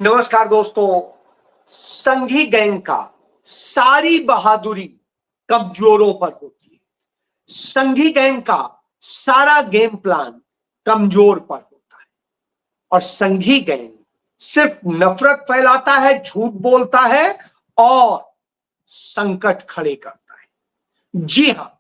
नमस्कार दोस्तों। संघी गैंग का सारी बहादुरी कमजोरों पर होती है। संघी गैंग का सारा गेम प्लान कमजोर पर होता है और संघी गैंग सिर्फ नफरत फैलाता है, झूठ बोलता है और संकट खड़े करता है। जी हां,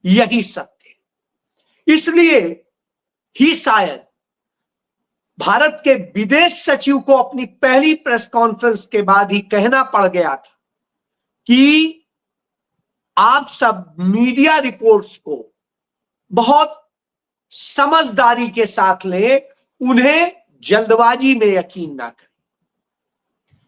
यही सत्य है। इसलिए ही शायद भारत के विदेश सचिव को अपनी पहली प्रेस कॉन्फ्रेंस के बाद ही कहना पड़ गया था कि आप सब मीडिया रिपोर्ट्स को बहुत समझदारी के साथ लें, उन्हें जल्दबाजी में यकीन ना करें,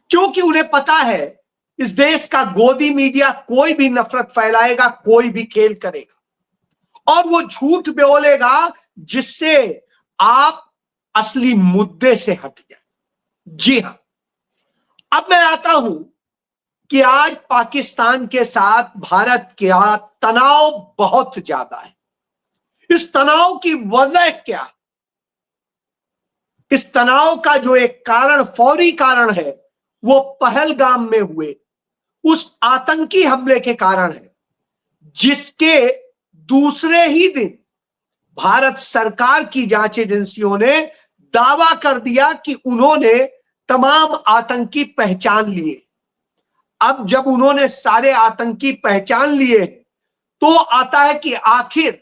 क्योंकि उन्हें पता है इस देश का गोदी मीडिया कोई भी नफरत फैलाएगा, कोई भी खेल करेगा और वो झूठ बोलेगा जिससे आप असली मुद्दे से हट जाए। जी हां, अब मैं आता हूं कि आज पाकिस्तान के साथ भारत का तनाव बहुत ज्यादा है। इस तनाव की वजह क्या है? इस तनाव का जो एक कारण, फौरी कारण है, वो पहलगाम में हुए उस आतंकी हमले के कारण है, जिसके दूसरे ही दिन भारत सरकार की जांच एजेंसियों ने दावा कर दिया कि उन्होंने तमाम आतंकी पहचान लिए। अब जब उन्होंने सारे आतंकी पहचान लिए तो आता है कि आखिर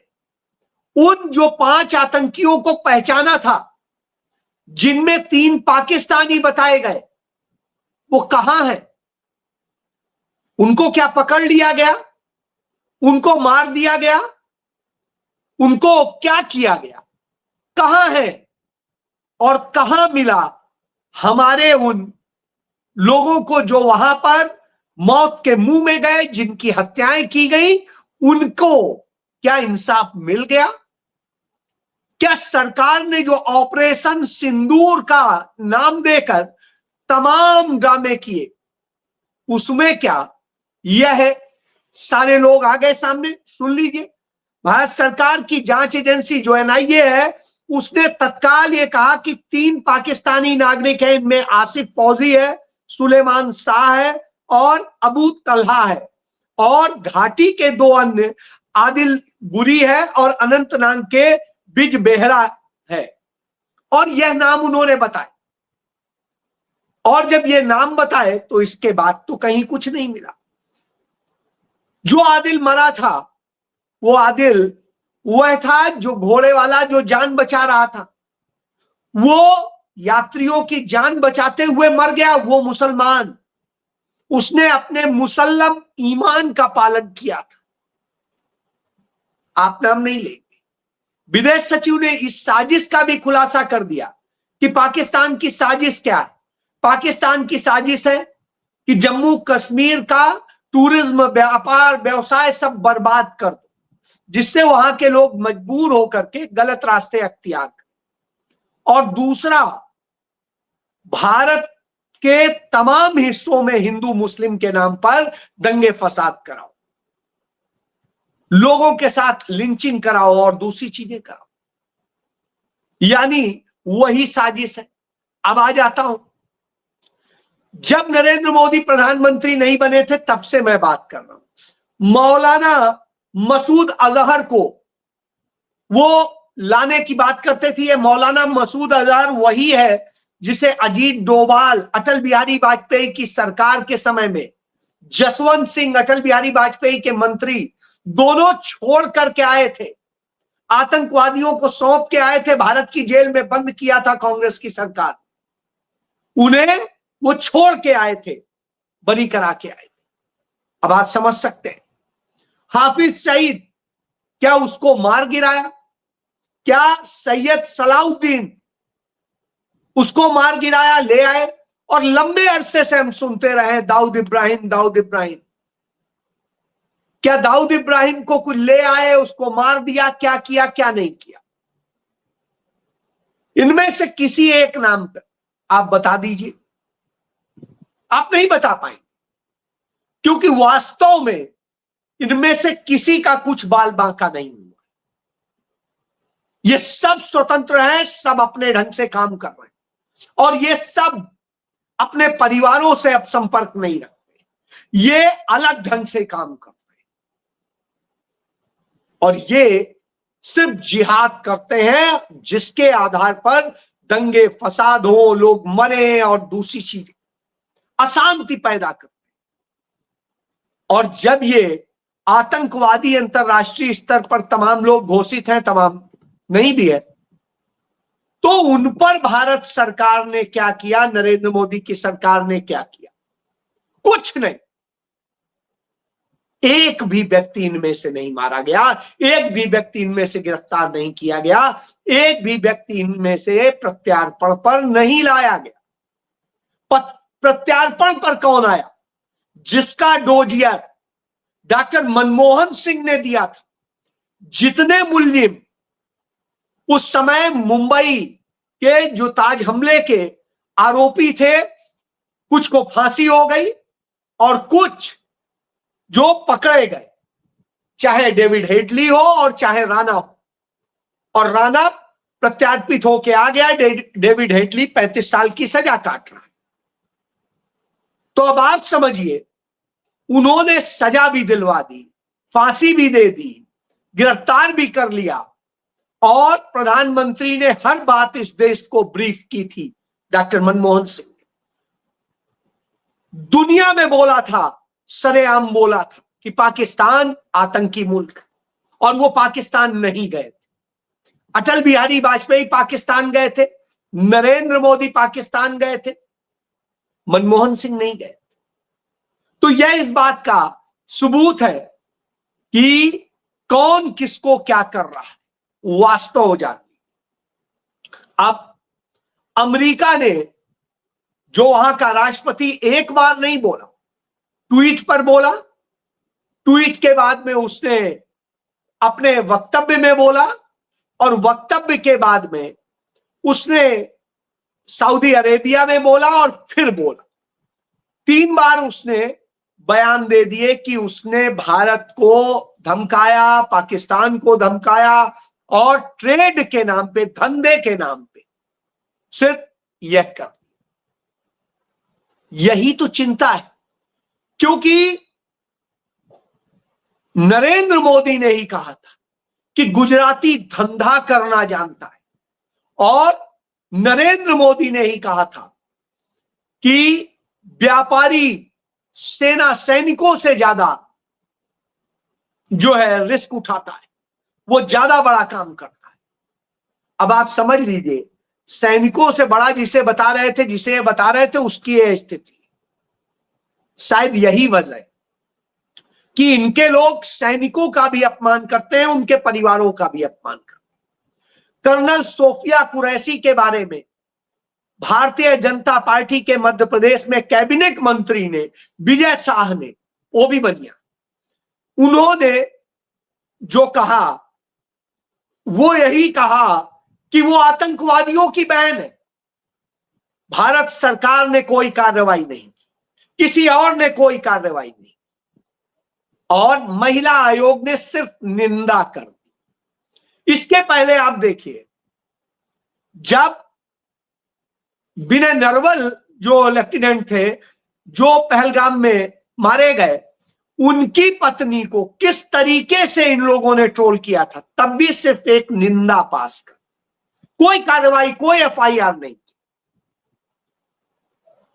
उन जो 5 आतंकियों को पहचाना था, जिनमें 3 पाकिस्तानी बताए गए, वो कहां है? उनको क्या पकड़ लिया गया? उनको मार दिया गया? उनको क्या किया गया? कहां है और कहां मिला हमारे उन लोगों को जो वहां पर मौत के मुंह में गए, जिनकी हत्याएं की गई? उनको क्या इंसाफ मिल गया? क्या सरकार ने जो ऑपरेशन सिंदूर का नाम देकर तमाम ड्रामे किए, उसमें क्या यह सारे लोग आ गए सामने? सुन लीजिए, भारत सरकार की जांच एजेंसी जो एनआईए है, उसने तत्काल ये कहा कि 3 पाकिस्तानी नागरिक हैं, इनमें आसिफ फौजी है, सुलेमान शाह है और अबू तलहा है, और घाटी के 2 अन्य आदिल गुरी है और अनंतनाग के बिज बेहरा है। और यह नाम उन्होंने बताए, और जब यह नाम बताए तो इसके बाद तो कहीं कुछ नहीं मिला। जो आदिल मरा था, वो आदिल वह था जो घोड़े वाला, जो जान बचा रहा था। वो यात्रियों की जान बचाते हुए मर गया। वो मुसलमान, उसने अपने मुसल्लम ईमान का पालन किया था। आप नाम नहीं लेंगे। विदेश सचिव ने इस साजिश का भी खुलासा कर दिया कि पाकिस्तान की साजिश क्या है। पाकिस्तान की साजिश है कि जम्मू कश्मीर का टूरिज्म, व्यापार, व्यवसाय सब बर्बाद कर दो, जिससे वहां के लोग मजबूर होकर के गलत रास्ते अख्तियार करें। और दूसरा, भारत के तमाम हिस्सों में हिंदू मुस्लिम के नाम पर दंगे फसाद कराओ, लोगों के साथ लिंचिंग कराओ और दूसरी चीजें कराओ। यानी वही साजिश है। अब आ जाता हूं, जब नरेंद्र मोदी प्रधानमंत्री नहीं बने थे, तब से मैं बात कर रहा हूं। मौलाना मसूद अजहर को वो लाने की बात करते थे। ये मौलाना मसूद अजहर वही है जिसे अजीत डोभाल, अटल बिहारी वाजपेयी की सरकार के समय में जसवंत सिंह, अटल बिहारी वाजपेयी के मंत्री, दोनों छोड़ करके आए थे, आतंकवादियों को सौंप के आए थे, भारत की जेल में बंद किया था कांग्रेस की सरकार। उन्हें वो छोड़ के आए थे, बरी करा के आए थे। अब आप समझ सकते हैं, हाफिज सईद, क्या उसको मार गिराया? क्या सैयद सलाउद्दीन, उसको मार गिराया, ले आए? और लंबे अरसे से हम सुनते रहे दाऊद इब्राहिम, दाऊद इब्राहिम। क्या दाऊद इब्राहिम को कुछ ले आए, उसको मार दिया? क्या किया, क्या नहीं किया? इनमें से किसी एक नाम पर आप बता दीजिए। आप नहीं बता पाएंगे, क्योंकि वास्तव में इनमें से किसी का कुछ बाल बांका नहीं हुआ। ये सब स्वतंत्र हैं, सब अपने ढंग से काम कर रहे हैं, और ये सब अपने परिवारों से अब संपर्क नहीं रखते, ये अलग ढंग से काम करते हैं और ये सिर्फ जिहाद करते हैं जिसके आधार पर दंगे फसाद हो, लोग मरे और दूसरी चीजें अशांति पैदा करते हैं। और जब ये आतंकवादी अंतरराष्ट्रीय स्तर पर तमाम लोग घोषित हैं, तमाम नहीं भी है, तो उन पर भारत सरकार ने क्या किया, नरेंद्र मोदी की सरकार ने क्या किया? कुछ नहीं। एक भी व्यक्ति इनमें से नहीं मारा गया, एक भी व्यक्ति इनमें से गिरफ्तार नहीं किया गया, एक भी व्यक्ति इनमें से प्रत्यार्पण पर नहीं लाया गया। प्रत्यार्पण पर कौन आया? जिसका डोजियर डॉक्टर मनमोहन सिंह ने दिया था। जितने मुलजिम उस समय मुंबई के जो ताज हमले के आरोपी थे, कुछ को फांसी हो गई और कुछ जो पकड़े गए, चाहे डेविड हेडली हो और चाहे राणा हो, और राणा प्रत्यार्पित होके आ गया, डेविड हेडली 35 साल की सजा काट रहा है। तो अब आप समझिए, उन्होंने सजा भी दिलवा दी, फांसी भी दे दी, गिरफ्तार भी कर लिया, और प्रधानमंत्री ने हर बात इस देश को ब्रीफ की थी। डॉक्टर मनमोहन सिंह ने दुनिया में बोला था, सरेआम बोला था कि पाकिस्तान आतंकी मुल्क, और वो पाकिस्तान नहीं गए थे। अटल बिहारी वाजपेयी पाकिस्तान गए थे, नरेंद्र मोदी पाकिस्तान गए थे, मनमोहन सिंह नहीं गए। तो यह इस बात का सबूत है कि कौन किसको क्या कर रहा है, वास्तव हो जाती। अब अमेरिका ने, जो वहां का राष्ट्रपति, एक बार नहीं बोला, ट्वीट पर बोला, ट्वीट के बाद में उसने अपने वक्तव्य में बोला, और वक्तव्य के बाद में उसने सऊदी अरेबिया में बोला और फिर बोला। 3 बार उसने बयान दे दिए कि उसने भारत को धमकाया, पाकिस्तान को धमकाया, और ट्रेड के नाम पे, धंधे के नाम पे सिर्फ यह कर। यही तो चिंता है, क्योंकि नरेंद्र मोदी ने ही कहा था कि गुजराती धंधा करना जानता है, और नरेंद्र मोदी ने ही कहा था कि व्यापारी सेना सैनिकों से ज्यादा जो है रिस्क उठाता है, वो ज्यादा बड़ा काम करता है। अब आप समझ लीजिए, सैनिकों से बड़ा जिसे बता रहे थे, जिसे बता रहे थे, उसकी यह स्थिति। शायद यही वजह है कि इनके लोग सैनिकों का भी अपमान करते हैं, उनके परिवारों का भी अपमान करते हैं। कर्नल सोफिया कुरैशी के बारे में भारतीय जनता पार्टी के मध्य प्रदेश में कैबिनेट मंत्री ने, विजय शाह ने, वो भी बनिया, उन्होंने जो कहा वो यही कहा कि वो आतंकवादियों की बहन है। भारत सरकार ने कोई कार्रवाई नहीं की, किसी और ने कोई कार्रवाई नहीं, और महिला आयोग ने सिर्फ निंदा कर दी। इसके पहले आप देखिए, जब विनय नरवल जो लेफ्टिनेंट थे, जो पहलगाम में मारे गए, उनकी पत्नी को किस तरीके से इन लोगों ने ट्रोल किया था, तब भी सिर्फ एक निंदा पास कर, कोई कार्रवाई, कोई एफआईआर नहीं।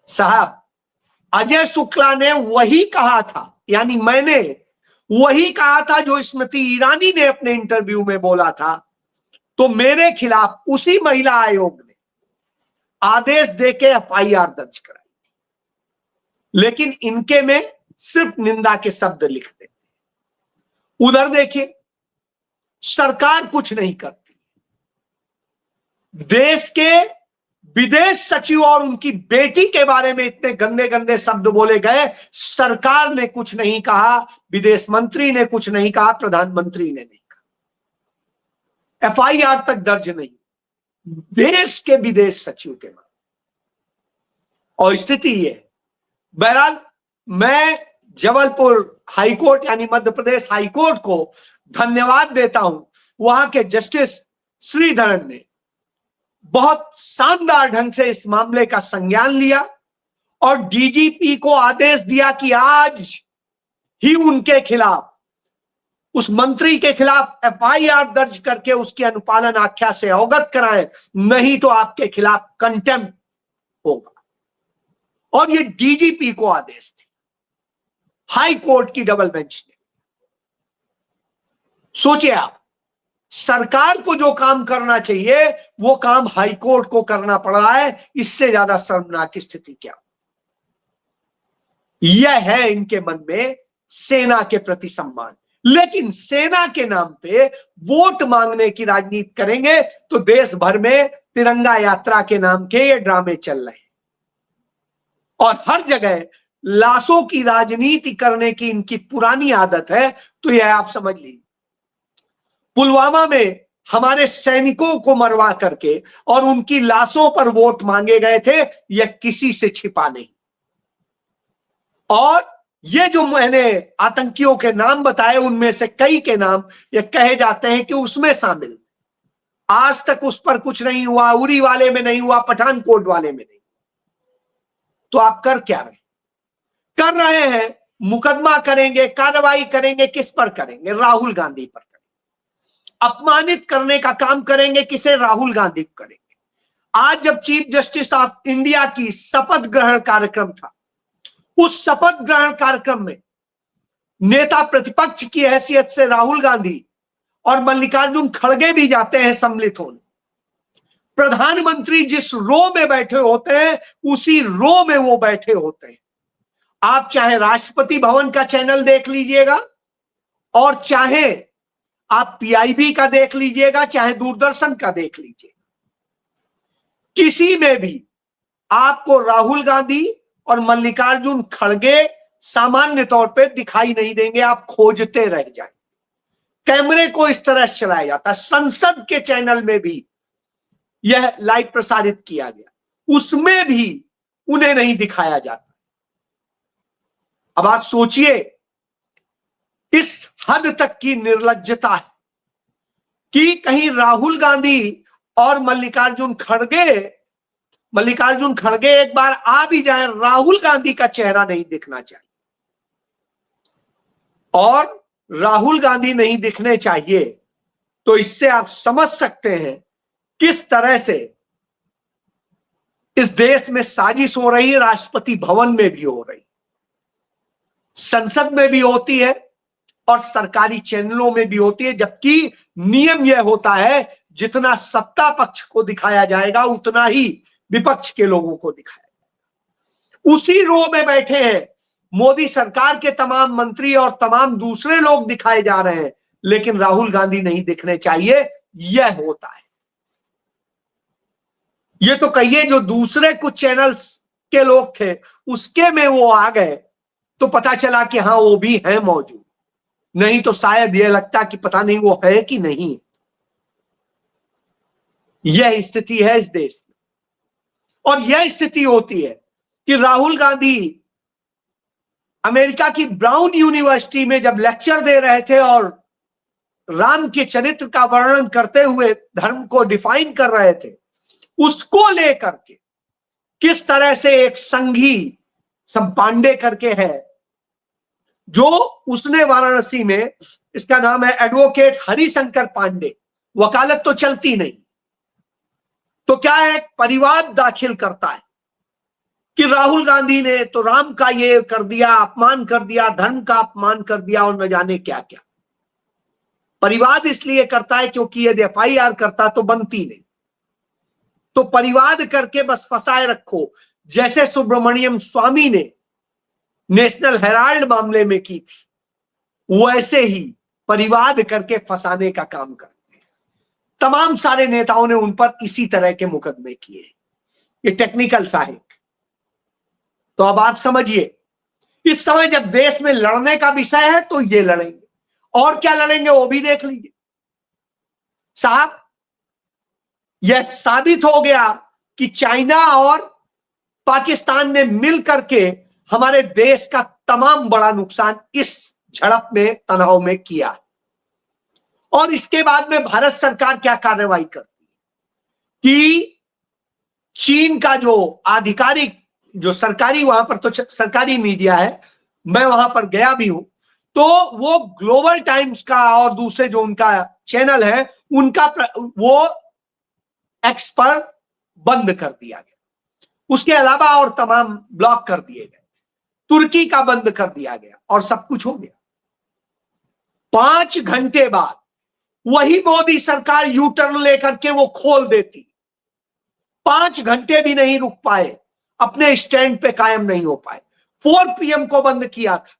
साहब, अजय शुक्ला ने वही कहा था, यानी मैंने वही कहा था जो स्मृति ईरानी ने अपने इंटरव्यू में बोला था, तो मेरे खिलाफ उसी महिला आयोग ने आदेश देके एफआईआर दर्ज कराई, लेकिन इनके में सिर्फ निंदा के शब्द लिख देते। उधर देखिए, सरकार कुछ नहीं करती। देश के विदेश सचिव और उनकी बेटी के बारे में इतने गंदे गंदे शब्द बोले गए, सरकार ने कुछ नहीं कहा, विदेश मंत्री ने कुछ नहीं कहा, प्रधानमंत्री ने नहीं कहा, एफआईआर तक दर्ज नहीं, देश के विदेश सचिव के बारे में। और स्थिति ये, बहरहाल मैं जबलपुर हाईकोर्ट यानी मध्य प्रदेश हाईकोर्ट को धन्यवाद देता हूं। वहां के जस्टिस श्रीधरन ने बहुत शानदार ढंग से इस मामले का संज्ञान लिया और डीजीपी को आदेश दिया कि आज ही उनके खिलाफ, उस मंत्री के खिलाफ एफआईआर दर्ज करके उसकी अनुपालन आख्या से अवगत कराएं, नहीं तो आपके खिलाफ कंटेम्प्ट होगा। और ये डीजीपी को आदेश थे, हाई कोर्ट की डबल बेंच ने। सोचिए आप, सरकार को जो काम करना चाहिए वो काम हाई कोर्ट को करना पड़ रहा है। इससे ज्यादा शर्मनाक स्थिति क्या? यह है इनके मन में सेना के प्रति सम्मान। लेकिन सेना के नाम पे वोट मांगने की राजनीति करेंगे तो देश भर में तिरंगा यात्रा के नाम के ये ड्रामे चल रहे हैं और हर जगह लाशों की राजनीति करने की इनकी पुरानी आदत है। तो यह आप समझ लीजिए, पुलवामा में हमारे सैनिकों को मरवा करके और उनकी लाशों पर वोट मांगे गए थे, यह किसी से छिपा नहीं। और ये जो मैंने आतंकियों के नाम बताए उनमें से कई के नाम ये कहे जाते हैं कि उसमें शामिल। आज तक उस पर कुछ नहीं हुआ, उरी वाले में नहीं हुआ, पठानकोट वाले में नहीं। तो आप कर क्या रहे? कर रहे हैं मुकदमा करेंगे, कार्रवाई करेंगे। किस पर करेंगे? राहुल गांधी पर करेंगे। अपमानित करने का काम करेंगे। किसे? राहुल गांधी को करेंगे। आज जब चीफ जस्टिस ऑफ इंडिया की शपथ ग्रहण कार्यक्रम था, उस शपथ ग्रहण कार्यक्रम में नेता प्रतिपक्ष की हैसियत से राहुल गांधी और मल्लिकार्जुन खड़गे भी जाते हैं सम्मिलित होने। प्रधानमंत्री जिस रो में बैठे होते हैं उसी रो में वो बैठे होते हैं। आप चाहे राष्ट्रपति भवन का चैनल देख लीजिएगा और चाहे आप पीआईबी का देख लीजिएगा, चाहे दूरदर्शन का देख लीजिएगा, किसी में भी आपको राहुल गांधी और मल्लिकार्जुन खड़गे सामान्य तौर पे दिखाई नहीं देंगे। आप खोजते रह जाएंगे। कैमरे को इस तरह से चलाया जाता है। संसद के चैनल में भी यह लाइव प्रसारित किया गया, उसमें भी उन्हें नहीं दिखाया जाता। अब आप सोचिए, इस हद तक की निर्लज्जता है कि कहीं राहुल गांधी और मल्लिकार्जुन खड़गे एक बार आ भी जाए, राहुल गांधी का चेहरा नहीं दिखना चाहिए। और राहुल गांधी नहीं दिखने चाहिए तो इससे आप समझ सकते हैं किस तरह से इस देश में साजिश हो रही है। राष्ट्रपति भवन में भी हो रही, संसद में भी होती है और सरकारी चैनलों में भी होती है। जबकि नियम यह होता है जितना सत्ता पक्ष को दिखाया जाएगा उतना ही विपक्ष के लोगों को दिखाया। उसी रो में बैठे हैं मोदी सरकार के तमाम मंत्री और तमाम दूसरे लोग दिखाए जा रहे हैं, लेकिन राहुल गांधी नहीं दिखने चाहिए। यह होता है। ये तो कहिए जो दूसरे कुछ चैनल्स के लोग थे उसके में वो आ गए तो पता चला कि हाँ वो भी है मौजूद, नहीं तो शायद यह लगता कि पता नहीं वो है कि नहीं। यह स्थिति है इस देश में। और यह स्थिति होती है कि राहुल गांधी अमेरिका की ब्राउन यूनिवर्सिटी में जब लेक्चर दे रहे थे और राम के चरित्र का वर्णन करते हुए धर्म को डिफाइन कर रहे थे, उसको लेकर के किस तरह से एक संघी पांडे करके है जो उसने वाराणसी में, इसका नाम है एडवोकेट हरिशंकर पांडे, वकालत तो चलती नहीं तो क्या है, परिवाद दाखिल करता है कि राहुल गांधी ने तो राम का ये कर दिया, अपमान कर दिया, धर्म का अपमान कर दिया और न जाने क्या क्या। परिवाद इसलिए करता है क्योंकि यदि एफआईआर करता तो बनती नहीं, तो परिवाद करके बस फंसाए रखो। जैसे सुब्रमण्यम स्वामी ने नेशनल हेराल्ड मामले में की थी, वैसे ही परिवाद करके फंसाने का काम करते हैं। तमाम सारे नेताओं ने उन पर इसी तरह के मुकदमे किए। ये टेक्निकल साहिब। तो अब आप समझिए, इस समय जब देश में लड़ने का विषय है तो ये लड़ेंगे, और क्या लड़ेंगे वो भी देख लीजिए साहब। यह साबित हो गया कि चाइना और पाकिस्तान ने मिलकर के हमारे देश का तमाम बड़ा नुकसान इस झड़प में, तनाव में किया। और इसके बाद में भारत सरकार क्या कार्रवाई करती है कि चीन का जो आधिकारिक जो सरकारी, वहां पर तो सरकारी मीडिया है, मैं वहां पर गया भी हूं, तो वो ग्लोबल टाइम्स का और दूसरे जो उनका चैनल है उनका वो एक्स पर बंद कर दिया गया। उसके अलावा और तमाम ब्लॉक कर दिए गए, तुर्की का बंद कर दिया गया और सब कुछ हो गया। 5 घंटे बाद वही मोदी सरकार यू टर्न लेकर के वो खोल देती। 5 घंटे भी नहीं रुक पाए, अपने स्टैंड पे कायम नहीं हो पाए। 4 PM को बंद किया था,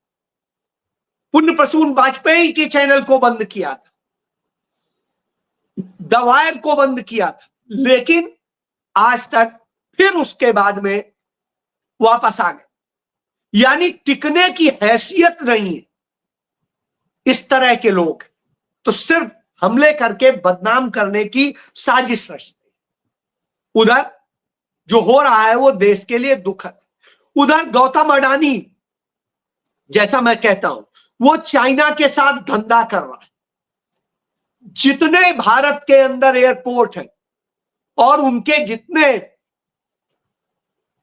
पुण्य प्रसून वाजपेयी के चैनल को बंद किया था, द वायर को बंद किया था, लेकिन आज तक फिर उसके बाद में वापस आ गए। यानी टिकने की हैसियत नहीं है इस तरह के लोग, तो सिर्फ हमले करके बदनाम करने की साजिश रचते। उधर जो हो रहा है वो देश के लिए दुखद। उधर गौतम अडानी, जैसा मैं कहता हूं, वो चाइना के साथ धंधा कर रहा है। जितने भारत के अंदर एयरपोर्ट है और उनके जितने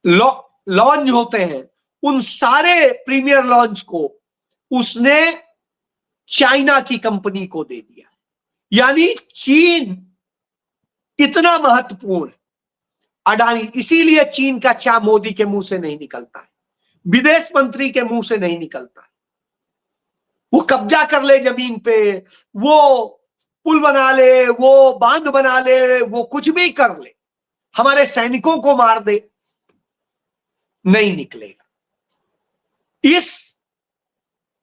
लॉन्च होते हैं, उन सारे प्रीमियर लॉन्च को उसने चाइना की कंपनी को दे दिया। यानी चीन इतना महत्वपूर्ण है अडानी, इसीलिए चीन का चा मोदी के मुंह से नहीं निकलता है, विदेश मंत्री के मुंह से नहीं निकलता है। वो कब्जा कर ले जमीन पे, वो पुल बना ले, वो बांध बना ले, वो कुछ भी कर ले, हमारे सैनिकों को मार दे, नहीं निकलेगा। इस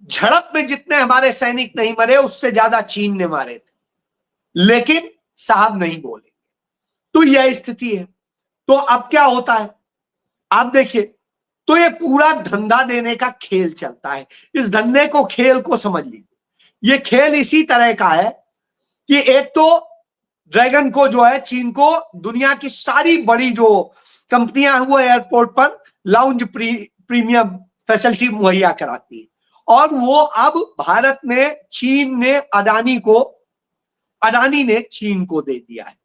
झड़प में जितने हमारे सैनिक नहीं मरे, उससे ज्यादा चीन ने मारे थे, लेकिन साहब नहीं बोले। तो यह स्थिति है। तो अब क्या होता है आप देखिए, तो ये पूरा धंधा देने का खेल चलता है। इस धंधे को, खेल को समझ लीजिए। ये खेल इसी तरह का है कि एक तो ड्रैगन को जो है, चीन को दुनिया की सारी बड़ी जो कंपनियां हैं वो एयरपोर्ट पर लाउंज प्रीमियम फैसिलिटी मुहैया कराती है, और वो अब भारत ने, चीन ने अडानी ने चीन को दे दिया है,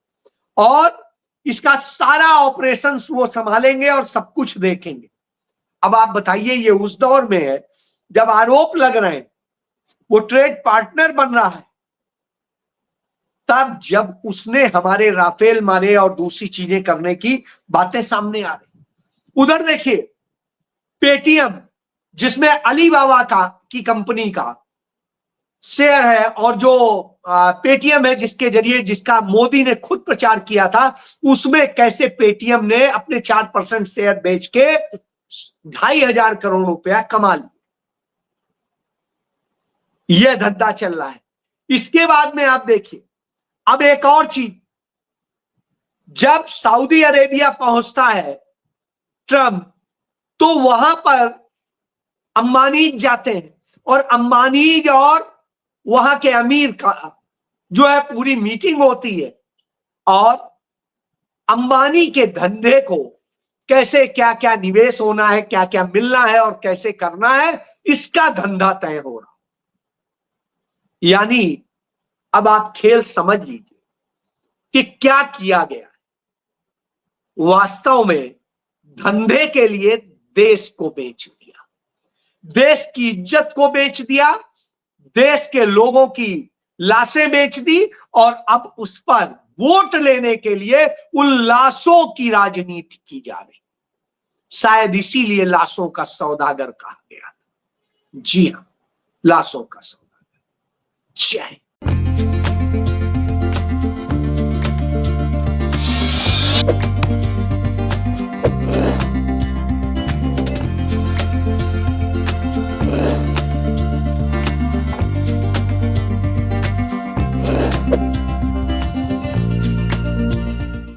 और इसका सारा ऑपरेशन वो संभालेंगे और सब कुछ देखेंगे। अब आप बताइए, ये उस दौर में है जब आरोप लग रहे हैं, वो ट्रेड पार्टनर बन रहा है, तब जब उसने हमारे राफेल मारे और दूसरी चीजें करने की बातें सामने आ रही। उधर देखिए पेटीएम, जिसमें अलीबाबा की कंपनी का शेयर है, और जो पेटीएम है जिसके जरिए, जिसका मोदी ने खुद प्रचार किया था, उसमें कैसे पेटीएम ने अपने 4% शेयर बेच के 2,500 करोड़ रुपया कमा लिया। यह धंधा चल रहा है। इसके बाद में आप देखिए, अब एक और चीज, जब सऊदी अरेबिया पहुंचता है ट्रंप, तो वहां पर अंबानीज जाते हैं, और अंबानीज और वहां के अमीर का जो है पूरी मीटिंग होती है, और अंबानी के धंधे को कैसे, क्या क्या निवेश होना है, क्या क्या मिलना है और कैसे करना है, इसका धंधा तय हो रहा। यानी अब आप खेल समझ लीजिए कि क्या किया गया है। वास्तव में धंधे के लिए देश को बेच दिया, देश की इज्जत को बेच दिया, देश के लोगों की लाशें बेच दी, और अब उस पर वोट लेने के लिए उन लाशों की राजनीति की जा रही। शायद इसीलिए लाशों का सौदागर कहा गया। जी हां, लाशों का सौदागर। जय